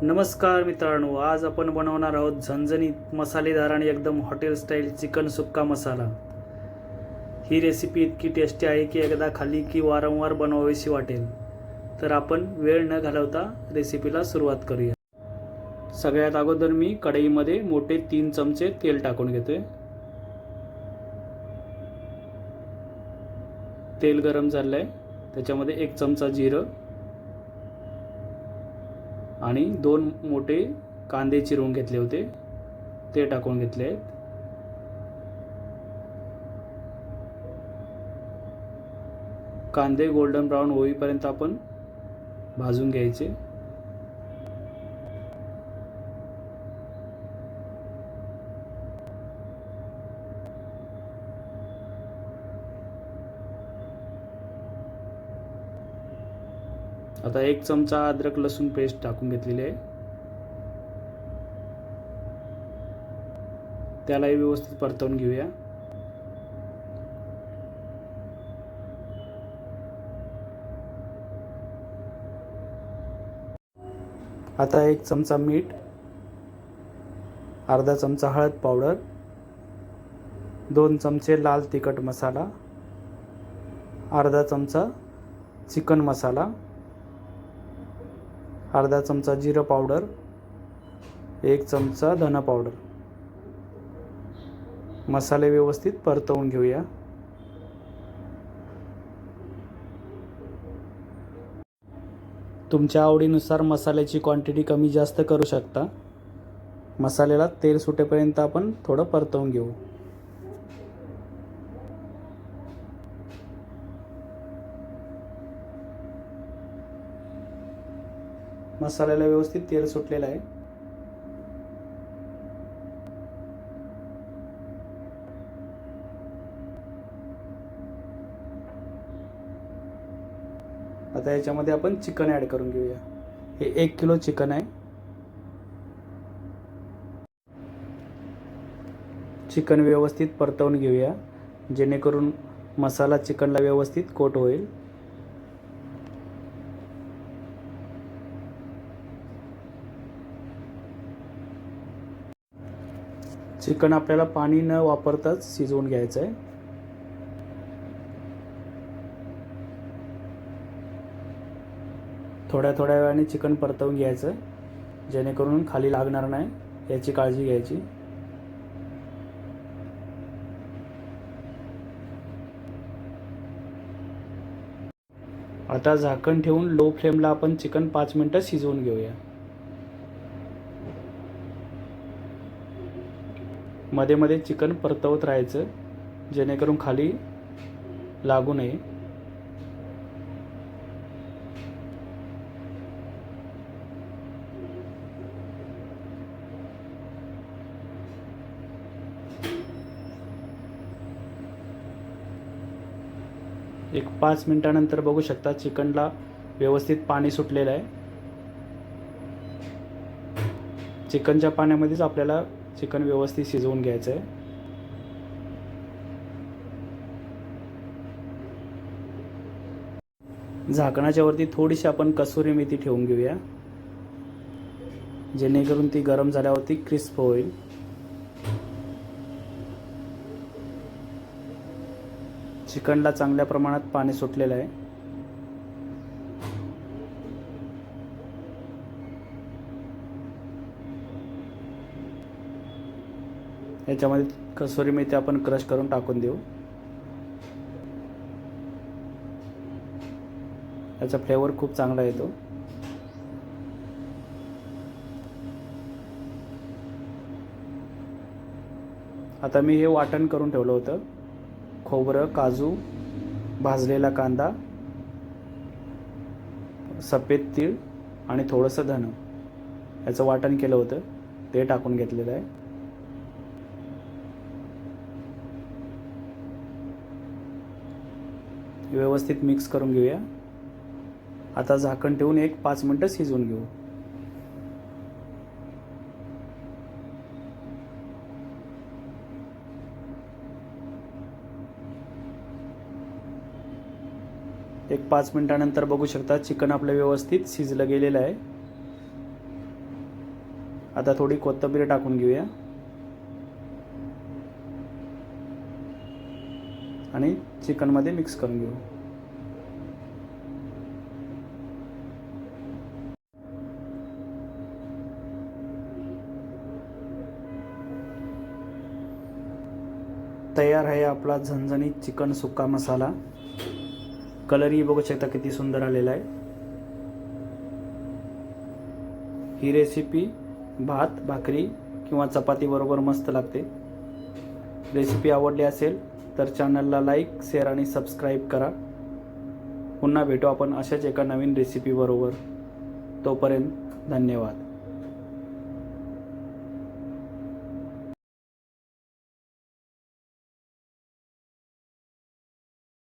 नमस्कार मित्रांनो, आज आपण बनवणार आहोत झणझणीत मसालेदार आणि एकदम हॉटेल स्टाईल चिकन सुक्का मसाला। ही रेसिपी इतकी टेस्टी आहे की एकदा खाल्ली की वारंवार बनवावीशी वाटेल। तर आपण वेळ न घालवता रेसिपीला सुरुवात करूया। सगळ्यात अगोदर मी कढईमध्ये मोठे 3 चमचे तेल टाकून घेतोय। तेल गरम झालंय, त्याच्यामध्ये 1 चमचा जिरं आणि 2 मोठे कांदे चिरून घेतले होते ते टाकून घेतले आहेत। कांदे गोल्डन ब्राउन होईपर्यंत आपण भाजून घ्यायचे। आता 1 चमचा अद्रक लसूण पेस्ट टाकून घेतलेली आहे, त्यालाही व्यवस्थित परतवून घेऊया। आता 1 चमचा मीठ, अर्धा चमचा हळद पावडर, 2 चमचे लाल तिखट मसाला, अर्धा चमचा चिकन मसाला, अर्धा चमचा जिरं पावडर, 1 चमचा धना पावडर। मसाले व्यवस्थित परतवून घेऊया। तुमच्या आवडीनुसार मसाल्याची क्वांटिटी कमी जास्त करू शकता। मसाल्याला तेल सुटेपर्यंत आपण थोडं परतवून घेऊ। मसाल्याला व्यवस्थित तेल सुटलेलं आहे। आता याच्यामध्ये आपण चिकन ॲड करून घेऊया। हे 1 किलो चिकन आहे। चिकन व्यवस्थित परतवून घेऊया, जेणेकरून मसाला चिकनला व्यवस्थित कोट होईल। चिकन आपल्याला पाणी न वापरताच शिजवून घ्यायचं आहे। थोड्या वेळाने चिकन परतवून घ्यायचं, जेणेकरून खाली लागणार नाही याची काळजी घ्यायची। आता झाकण ठेवून लो फ्लेमला आपण चिकन 5 मिनिटं शिजवून घेऊया। मध्ये मध्ये चिकन परतवत राहायचं, जेणेकरून खाली लागू नये। एक 5 मिनिटानंतर बघू शकता चिकनला व्यवस्थित पाणी सुटलेलं आहे। चिकनच्या पाण्यामध्येच आपल्याला चिकन व्यवस्थित शिजवून घ्यायचं आहे। झाकणाच्या वरती थोडीशी आपण कसुरी मेथी ठेवून घेऊया, जेणेकरून ती गरम झाल्यावरती क्रिस्प होईल। चिकनला चांगल्या प्रमाणात पाणी सुटलेलं आहे। याच्यामध्ये कसुरी मेथी आपण क्रश करून टाकून देऊ। याचा फ्लेवर खूप चांगला येतो। आता मी हे वाटण करून ठेवलं होतं, खोबरं, काजू, भाजलेला कांदा, सफेद तीळ आणि थोडंसं धन याचं वाटण केलं होतं ते टाकून घेतलेलं आहे। व्यवस्थित मिक्स करून घेऊया। आता झाकण ठेवून 5 मिनिटं शिजवून घेऊ। एक 5 मिनिटानंतर बघू शकता चिकन आपलं व्यवस्थित शिजलं गेलेलं आहे। आता थोडी कोथिंबीर टाकून घेऊया आणि चिकनमध्ये मिक्स करून घेऊ. तयार आहे आपला झणझणीत चिकन सुक्का मसाला. कलरही बघू शकता किती सुंदर आलेला आहे. ही रेसिपी भात, भाकरी किंवा चपाती बरोबर मस्त लागते. रेसिपी आवडली असेल तर चॅनलला लाईक, शेअर आणि सबस्क्राईब करा. पुन्हा भेटू आपण अशाच एका नवीन रेसिपी बरोबर. तोपर्यंत धन्यवाद.